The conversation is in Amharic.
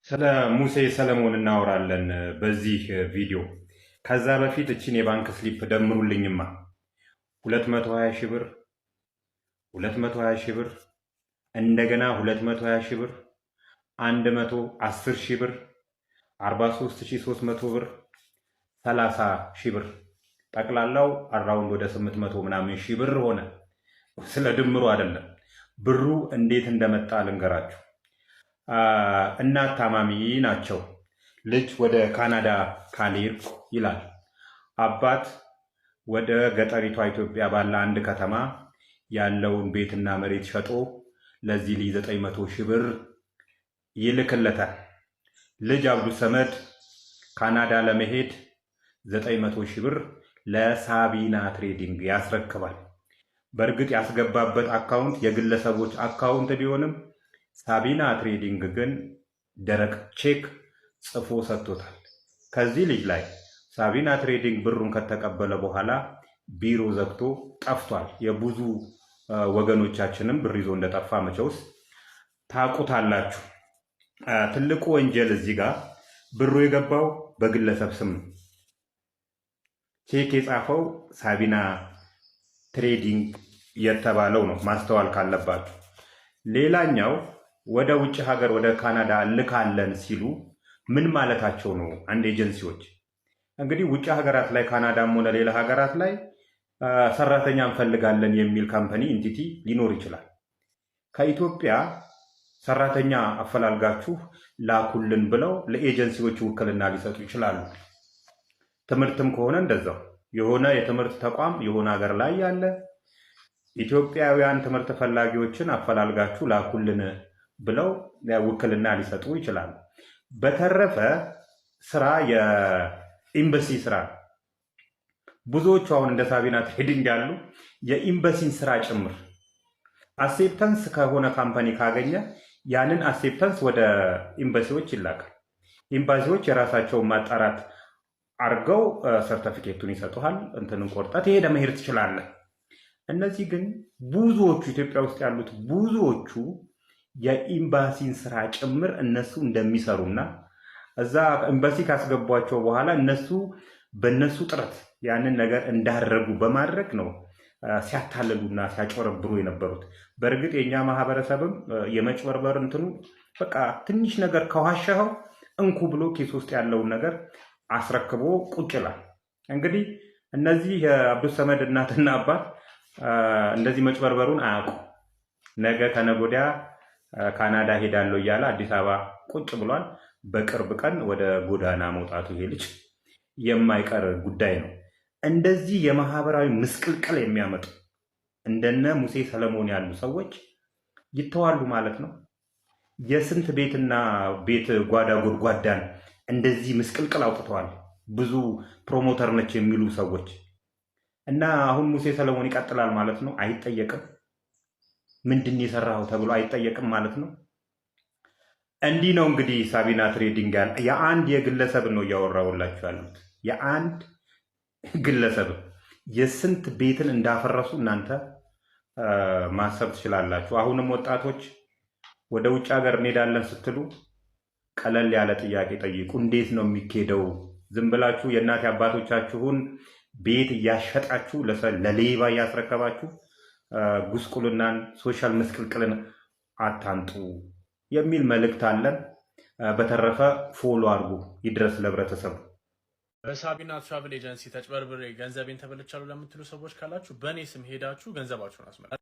ስለ ሙሴ ሰለሞን እናወራለን በዚህ ቪዲዮ። ከዛ በፊት እችን የባንክ ስሊፕ ደምሩልኝማ። 220 ሺህ ብር፣ 220 ሺህ ብር፣ እንደገና 220 ሺህ ብር፣ 110 ሺህ ብር፣ 43300 ብር፣ 30 ሺህ ብር፣ ጠቅላላው አራውንድ ወደ 800 ምናምን ሺህ ብር ሆነ። ስለ ድምሩ አይደለም፣ ብሩ እንዴት እንደመጣ ልንገራችሁ። እናት ታማሚ ናቸው። ልጅ ወደ ካናዳ ካልሄድኩ ይላል። አባት ወደ ገጠሪቷ ኢትዮጵያ ባለ አንድ ከተማ ያለውን ቤትና መሬት ሸጦ ለዚህ ልጅ 900 ሺህ ብር ይልክለታል። ልጅ አብዱ ሰመድ ካናዳ ለመሄድ 900 ሺህ ብር ለሳቢና ትሬዲንግ ያስረክባል። በእርግጥ ያስገባበት አካውንት የግለሰቦች አካውንት ቢሆንም ሳቢና ትሬዲንግ ግን ደረቅ ቼክ ጽፎ ሰጥቶታል። ከዚህ ልጅ ላይ ሳቢና ትሬዲንግ ብሩን ከተቀበለ በኋላ ቢሮ ዘግቶ ጠፍቷል። የብዙ ወገኖቻችንም ብር ይዞ እንደጠፋ መቼውስ ታውቁታላችሁ። ትልቁ ወንጀል እዚህ ጋር ብሩ የገባው በግለሰብ ስም ነው። ቼክ የጻፈው ሳቢና ትሬዲንግ የተባለው ነው፣ ማስተዋል ካለባችሁ። ሌላኛው ወደ ውጭ ሀገር ወደ ካናዳ ልካለን ሲሉ ምን ማለታቸው ነው? አንድ ኤጀንሲዎች እንግዲህ ውጭ ሀገራት ላይ ካናዳም ሆነ ሌላ ሀገራት ላይ ሰራተኛ እንፈልጋለን የሚል ካምፓኒ ኢንቲቲ ሊኖር ይችላል። ከኢትዮጵያ ሰራተኛ አፈላልጋችሁ ላኩልን ብለው ለኤጀንሲዎች ውክልና ሊሰጡ ይችላሉ። ትምህርትም ከሆነ እንደዛው የሆነ የትምህርት ተቋም የሆነ ሀገር ላይ ያለ ኢትዮጵያውያን ትምህርት ፈላጊዎችን አፈላልጋችሁ ላኩልን ብለው ውክልና ሊሰጡ ይችላሉ። በተረፈ ስራ የኤምባሲ ስራ ብዙዎቹ አሁን እንደ ሳቢና ትሬዲንግ ያሉ የኤምባሲን ስራ ጭምር አሴፕተንስ ከሆነ ካምፓኒ ካገኘ ያንን አሴፕተንስ ወደ ኤምባሲዎች ይላካል። ኤምባሲዎች የራሳቸውን ማጣራት አርገው ሰርቲፊኬቱን ይሰጡሃል። እንትንን ቆርጠህ ትሄደህ መሄድ ትችላለህ። እነዚህ ግን ብዙዎቹ ኢትዮጵያ ውስጥ ያሉት ብዙዎቹ የኤምባሲን ስራ ጭምር እነሱ እንደሚሰሩና እዛ ኤምባሲ ካስገቧቸው በኋላ እነሱ በእነሱ ጥረት ያንን ነገር እንዳደረጉ በማድረግ ነው ሲያታልሉና ሲያጭበረብሩ የነበሩት። በእርግጥ የኛ ማህበረሰብም የመጭበርበር እንትኑ በቃ ትንሽ ነገር ከዋሸኸው እንኩ ብሎ ኬስ ውስጥ ያለውን ነገር አስረክቦ ቁጭ ይላል። እንግዲህ እነዚህ የአብዱ ሰመድ እናትና አባት እንደዚህ መጭበርበሩን አያውቁ። ነገ ከነገ ወዲያ ካናዳ ሄዳለሁ እያለ አዲስ አበባ ቁጭ ብሏል። በቅርብ ቀን ወደ ጎዳና መውጣቱ ይሄ ልጅ የማይቀር ጉዳይ ነው። እንደዚህ የማህበራዊ ምስቅልቅል የሚያመጡ እንደነ ሙሴ ሰለሞን ያሉ ሰዎች ይተዋሉ ማለት ነው። የስንት ቤትና ቤት ጓዳ ጎድጓዳን እንደዚህ ምስቅልቅል አውጥተዋል ብዙ ፕሮሞተር ነች የሚሉ ሰዎች እና አሁን ሙሴ ሰለሞን ይቀጥላል ማለት ነው። አይጠየቅም። ምንድን የሰራው ተብሎ አይጠየቅም ማለት ነው። እንዲህ ነው እንግዲህ ሳቢና ትሬዲንግ ያለ የአንድ የግለሰብ ነው እያወራሁላችሁ ያሉት። የአንድ ግለሰብ የስንት ቤትን እንዳፈረሱ እናንተ ማሰብ ትችላላችሁ። አሁንም ወጣቶች ወደ ውጭ ሀገር እንሄዳለን ስትሉ ቀለል ያለ ጥያቄ ጠይቁ። እንዴት ነው የሚኬደው? ዝም ብላችሁ የእናት አባቶቻችሁን ቤት እያሸጣችሁ ለሌባ እያስረከባችሁ ጉስቁልናን ሶሻል ምስቅልቅልን አታንጡ የሚል መልእክት አለን። በተረፈ ፎሎ አድርጉ፣ ይድረስ ለህብረተሰቡ። በሳቢና ትራቭል ኤጀንሲ ተጭበርብሬ ገንዘቤን ተበልቻለሁ ለምትሉ ሰዎች ካላችሁ በእኔ ስም ሄዳችሁ ገንዘባችሁን አስመልሱ።